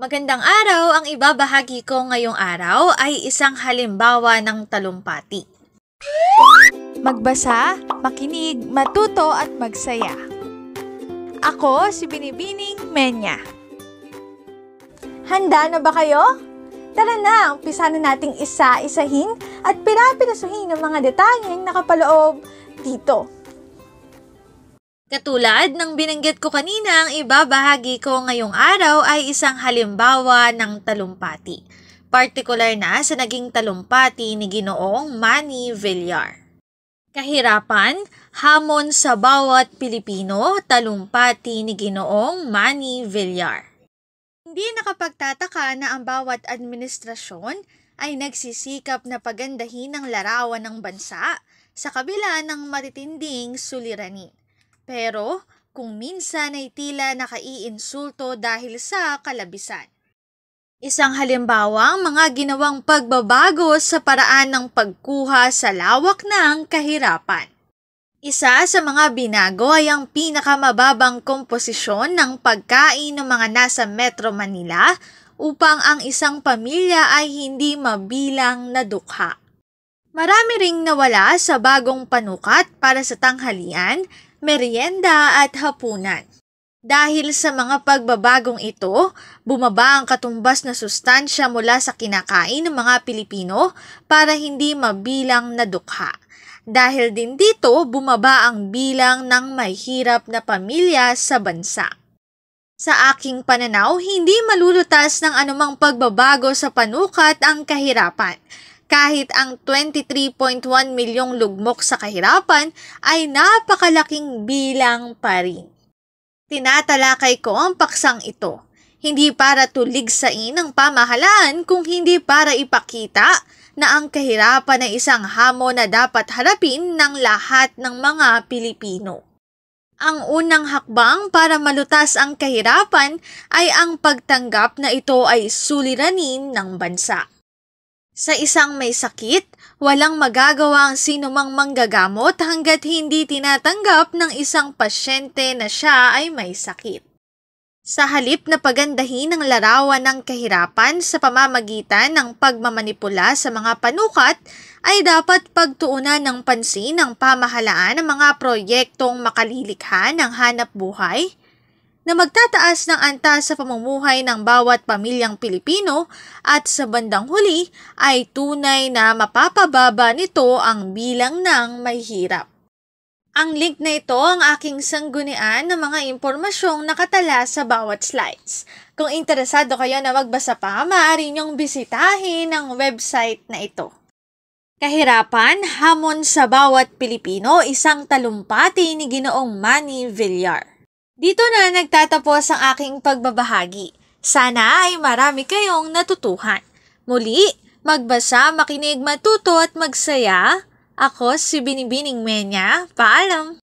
Magandang araw! Ang ibabahagi ko ngayong araw ay isang halimbawa ng talumpati. Magbasa, makinig, matuto at magsaya. Ako si Binibining Menya. Handa na ba kayo? Tara na, umpisa na nating isa-isahin at pirapirasuhin ang mga detalyeng nakapaloob dito. Katulad ng binanggit ko kanina, ang ibabahagi ko ngayong araw ay isang halimbawa ng talumpati. Partikular na sa naging talumpati ni Ginoong Manny Villar. Kahirapan, hamon sa bawat Pilipino, talumpati ni Ginoong Manny Villar. Hindi nakapagtataka na ang bawat administrasyon ay nagsisikap na pagandahin ang larawan ng bansa sa kabila ng matitinding suliranin. Pero kung minsan ay tila nakaiinsulto dahil sa kalabisan. Isang halimbawa ang mga ginawang pagbabago sa paraan ng pagkuha sa lawak ng kahirapan. Isa sa mga binago ay ang pinakamababang komposisyon ng pagkain ng mga nasa Metro Manila upang ang isang pamilya ay hindi mabilang na dukha. Marami ring nawala sa bagong panukat para sa tanghalian, merienda at hapunan. Dahil sa mga pagbabagong ito, bumaba ang katumbas na sustansya mula sa kinakain ng mga Pilipino para hindi mabilang na dukha. Dahil din dito, bumaba ang bilang ng mahihirap na pamilya sa bansa. Sa aking pananaw, hindi malulutas ng anumang pagbabago sa panukat ang kahirapan. Kahit ang 23.1 milyong lugmok sa kahirapan ay napakalaking bilang pa rin. Tinatalakay ko ang paksang ito, hindi para tuligsain ang pamahalaan kung hindi para ipakita na ang kahirapan ay isang hamon na dapat harapin ng lahat ng mga Pilipino. Ang unang hakbang para malutas ang kahirapan ay ang pagtanggap na ito ay suliranin ng bansa. Sa isang may sakit, walang magagawa ang sinumang manggagamot hanggat hindi tinatanggap ng isang pasyente na siya ay may sakit. Sa halip na pagandahin ang larawan ng kahirapan sa pamamagitan ng pagmamanipula sa mga panukat, ay dapat pagtuunan ng pansin ng pamahalaan ng mga proyektong makalilikha ng hanap buhay, na magtataas ng antas sa pamumuhay ng bawat pamilyang Pilipino at sa bandang huli ay tunay na mapapababa nito ang bilang ng mahihirap. Ang link na ito ang aking sanggunian ng mga impormasyong nakatala sa bawat slides. Kung interesado kayo na magbasa pa, maaari niyong bisitahin ang website na ito. Kahirapan, hamon sa bawat Pilipino, isang talumpati ni Ginoong Manny Villar. Dito na nagtatapos ang aking pagbabahagi. Sana ay marami kayong natutuhan. Muli, magbasa, makinig, matuto at magsaya. Ako si Binibining Menya. Paalam!